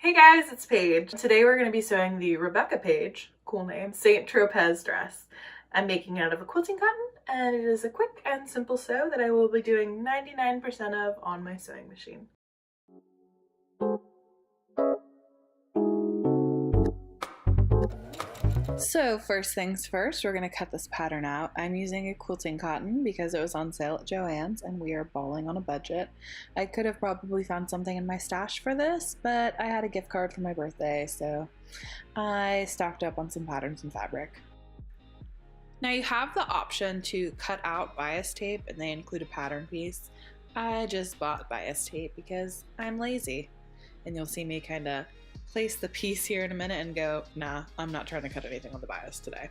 Hey guys, it's Paige. Today we're going to be sewing the Rebecca Paige, cool name, St. Tropez dress. I'm making it out of a quilting cotton, and it is a quick and simple sew that I will be doing 99% of on my sewing machine. So first things first, we're going to cut this pattern out. I'm using a quilting cotton because it was on sale at Joann's and we are balling on a budget. I could have probably found something in my stash for this, but I had a gift card for my birthday, so I stocked up on some patterns and fabric. Now you have the option to cut out bias tape and they include a pattern piece. I just bought bias tape because I'm lazy, and you'll see me kind of place the piece here in a minute and go, nah, I'm not trying to cut anything on the bias today.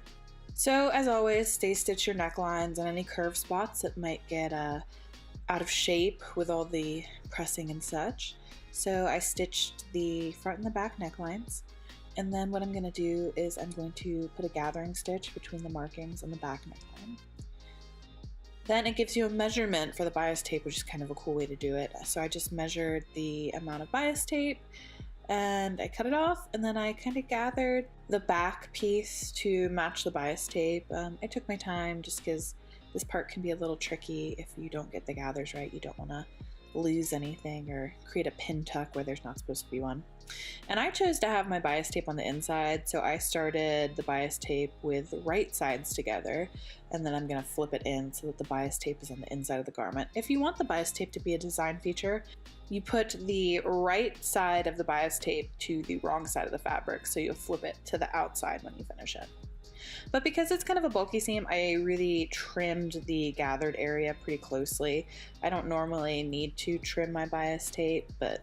So as always, stay stitch your necklines and any curved spots that might get out of shape with all the pressing and such. So I stitched the front and the back necklines, and then what I'm going to do is I'm going to put a gathering stitch between the markings and the back neckline. Then it gives you a measurement for the bias tape, which is kind of a cool way to do it. So I just measured the amount of bias tape and I cut it off, and then I kind of gathered the back piece to match the bias tape. I took my time just because this part can be a little tricky if you don't get the gathers right. You don't want to lose anything or create a pin tuck where there's not supposed to be one. And I chose to have my bias tape on the inside, so I started the bias tape with the right sides together, and then I'm going to flip it in so that the bias tape is on the inside of the garment. If you want the bias tape to be a design feature, you put the right side of the bias tape to the wrong side of the fabric, so you'll flip it to the outside when you finish it. But because it's kind of a bulky seam, I really trimmed the gathered area pretty closely. I don't normally need to trim my bias tape, but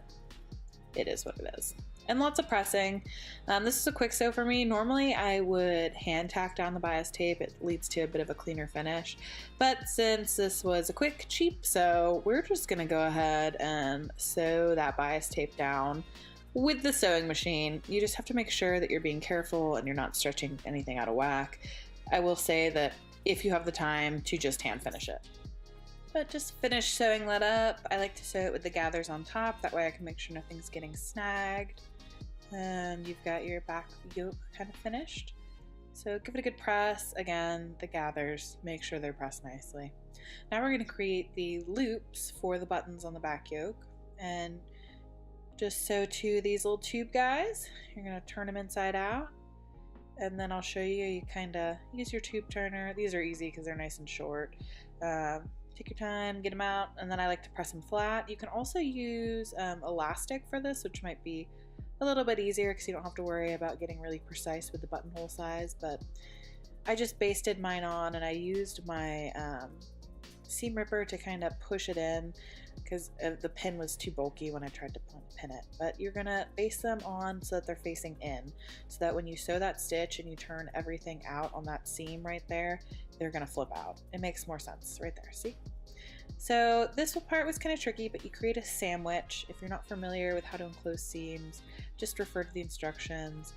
it is what it is. And lots of pressing. This is a quick sew for me. Normally I would hand tack down the bias tape. It leads to a bit of a cleaner finish. But since this was a quick, cheap sew, we're just gonna go ahead and sew that bias tape down with the sewing machine. You just have to make sure that you're being careful and you're not stretching anything out of whack. I will say that if you have the time to just hand finish it. But just finish sewing that up. I like to sew it with the gathers on top, that way I can make sure nothing's getting snagged. And you've got your back yoke kind of finished. So give it a good press. Again, the gathers, make sure they're pressed nicely. Now we're going to create the loops for the buttons on the back yoke, and just sew to these little tube guys. You're going to turn them inside out, and then I'll show you. You kind of use your tube turner. These are easy because they're nice and short. Take your time, get them out, and then I like to press them flat. You can also use elastic for this, which might be a little bit easier because you don't have to worry about getting really precise with the buttonhole size, but I just basted mine on and I used my seam ripper to kind of push it in because the pin was too bulky when I tried to pin it. But you're gonna baste them on so that they're facing in, so that when you sew that stitch and you turn everything out on that seam right there, they're gonna flip out. It makes more sense right there, see? So this part was kind of tricky, but you create a sandwich. If you're not familiar with how to enclose seams, just refer to the instructions.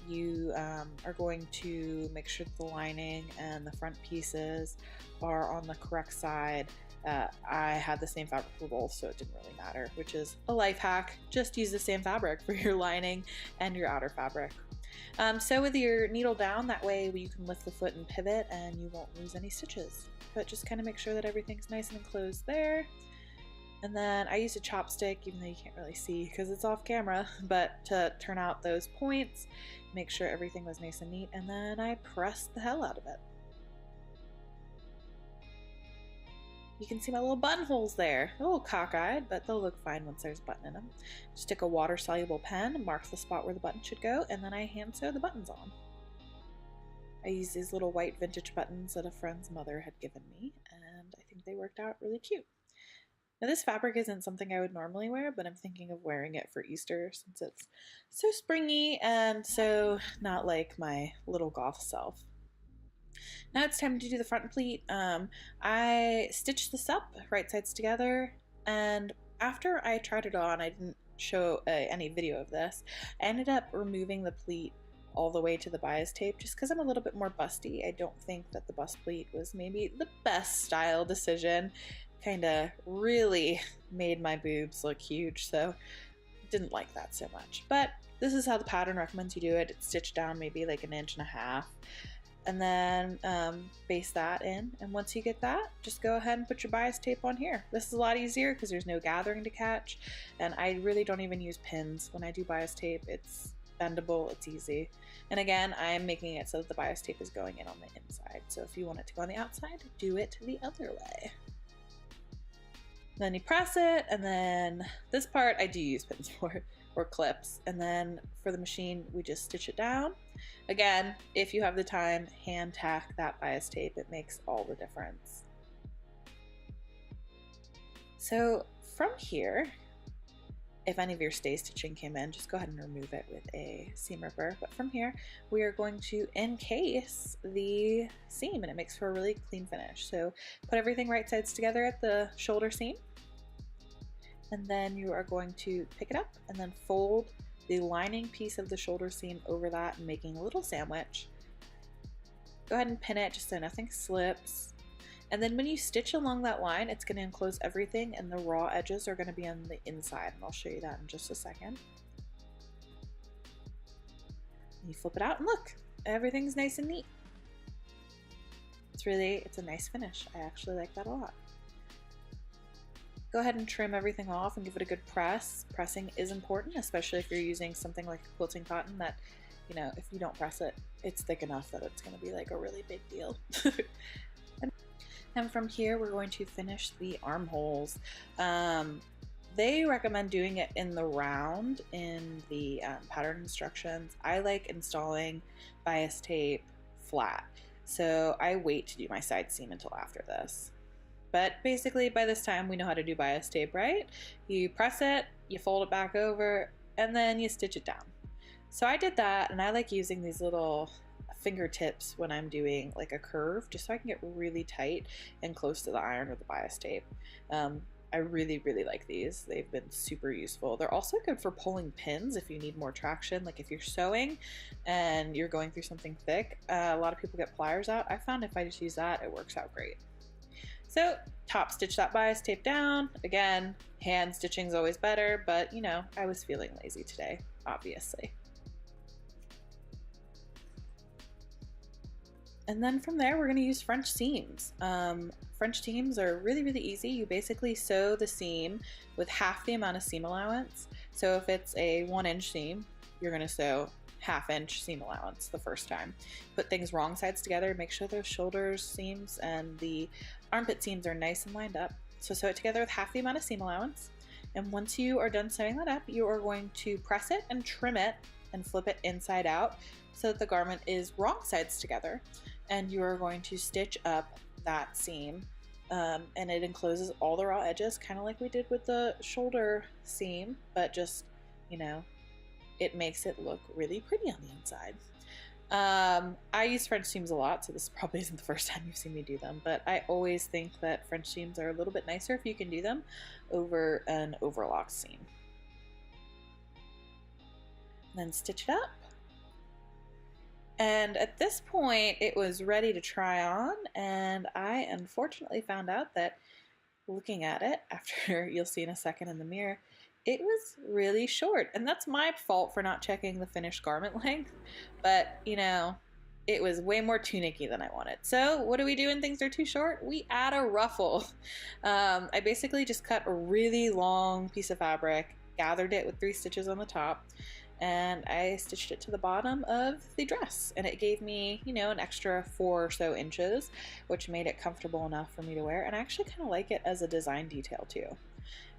You are going to make sure that the lining and the front pieces are on the correct side. I had the same fabric for both, so it didn't really matter, which is a life hack. Just use the same fabric for your lining and your outer fabric. Sew with your needle down, that way you can lift the foot and pivot and you won't lose any stitches. But just kind of make sure that everything's nice and enclosed there. And then I used a chopstick, even though you can't really see because it's off camera, but to turn out those points, make sure everything was nice and neat, and then I pressed the hell out of it. You can see my little buttonholes there. A little cockeyed, but they'll look fine once there's a button in them. Stick a water-soluble pen, mark the spot where the button should go, and then I hand sew the buttons on. I used these little white vintage buttons that a friend's mother had given me, and I think they worked out really cute. Now this fabric isn't something I would normally wear, but I'm thinking of wearing it for Easter since it's so springy and so not like my little goth self. Now it's time to do the front pleat. I stitched this up, right sides together, and after I tried it on, I didn't show any video of this, I ended up removing the pleat all the way to the bias tape just because I'm a little bit more busty. I don't think that the bust pleat was maybe the best style decision. Kind of really made my boobs look huge, so didn't like that so much. But this is how the pattern recommends you do it. It's stitched down maybe like 1.5 inches, and then baste that in. And once you get that, just go ahead and put your bias tape on here. This is a lot easier because there's no gathering to catch, and I really don't even use pins when I do bias tape. It's bendable, it's easy. And again, I'm making it so that the bias tape is going in on the inside. So if you want it to go on the outside, do it the other way. Then you press it, and then this part I do use pins for, or clips. And then for the machine, we just stitch it down. Again, if you have the time, hand tack that bias tape. It makes all the difference. So from here, if any of your stay stitching came in, just go ahead and remove it with a seam ripper. But from here, we are going to encase the seam, and it makes for a really clean finish. So put everything right sides together at the shoulder seam, and then you are going to pick it up and then fold the lining piece of the shoulder seam over that, and making a little sandwich. Go ahead and pin it just so nothing slips. And then when you stitch along that line, it's going to enclose everything, and the raw edges are going to be on the inside, and I'll show you that in just a second. You flip it out, and look, everything's nice and neat. It's a nice finish. I actually like that a lot. Go ahead and trim everything off and give it a good press. Pressing is important, especially if you're using something like quilting cotton that, you know, if you don't press it, it's thick enough that it's going to be like a really big deal. And from here, we're going to finish the armholes. They recommend doing it in the round in the pattern instructions. I like installing bias tape flat, so I wait to do my side seam until after this. But basically, by this time, we know how to do bias tape, right? You press it, you fold it back over, and then you stitch it down. So I did that, and I like using these little fingertips when I'm doing like a curve, just so I can get really tight and close to the iron with the bias tape. I really like these. They've been super useful. They're also good for pulling pins if you need more traction, like if you're sewing and you're going through something thick. A lot of people get pliers out. I found if I just use that, it works out great. So top stitch that bias tape down. Again, hand stitching is always better, but you know, I was feeling lazy today, obviously. And then from there, we're going to use French seams. French seams are really easy. You basically sew the seam with half the amount of seam allowance. So if it's a 1-inch seam, you're going to sew 1/2 inch seam allowance the first time. Put things wrong sides together, make sure those shoulders seams and the armpit seams are nice and lined up. So sew it together with half the amount of seam allowance. And once you are done sewing that up, you are going to press it and trim it and flip it inside out so that the garment is wrong sides together. And you are going to stitch up that seam, and it encloses all the raw edges, kind of like we did with the shoulder seam, but just, you know, it makes it look really pretty on the inside. I use French seams a lot, so this probably isn't the first time you've seen me do them, but I always think that French seams are a little bit nicer if you can do them over an overlock seam. And then stitch it up. And at this point, it was ready to try on, and I unfortunately found out that looking at it, after you'll see in a second in the mirror, it was really short. And that's my fault for not checking the finished garment length, but you know, it was way more tunicky than I wanted. So what do we do when things are too short? We add a ruffle. I basically just cut a really long piece of fabric, gathered it with 3 stitches on the top, and I stitched it to the bottom of the dress, and it gave me, you know, an extra 4 or so inches, which made it comfortable enough for me to wear. And I actually kind of like it as a design detail too.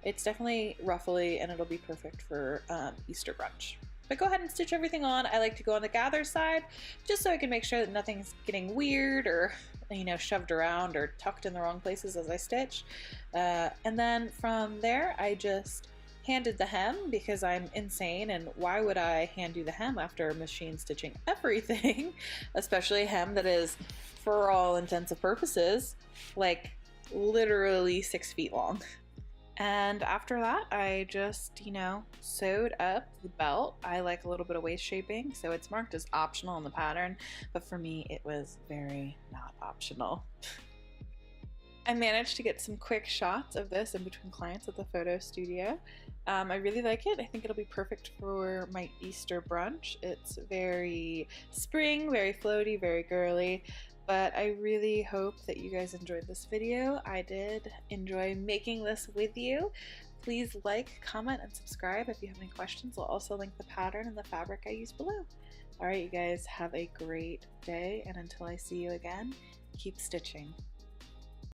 It's definitely ruffly, and it'll be perfect for Easter brunch. But go ahead and stitch everything on. I like to go on the gather side just so I can make sure that nothing's getting weird or, you know, shoved around or tucked in the wrong places as I stitch. And then from there, I just handed the hem because I'm insane, and why would I hand do the hem after machine stitching everything, especially a hem that is, for all intents and purposes, like literally 6 feet long. And after that, I just, you know, sewed up the belt. I like a little bit of waist shaping, so it's marked as optional in the pattern, but for me it was very not optional. I managed to get some quick shots of this in between clients at the photo studio. I really like it. I think it'll be perfect for my Easter brunch. It's very spring, very floaty, very girly, but I really hope that you guys enjoyed this video. I did enjoy making this with you. Please like, comment, and subscribe if you have any questions. I'll also link the pattern and the fabric I used below. Alright, you guys, have a great day, and until I see you again, keep stitching.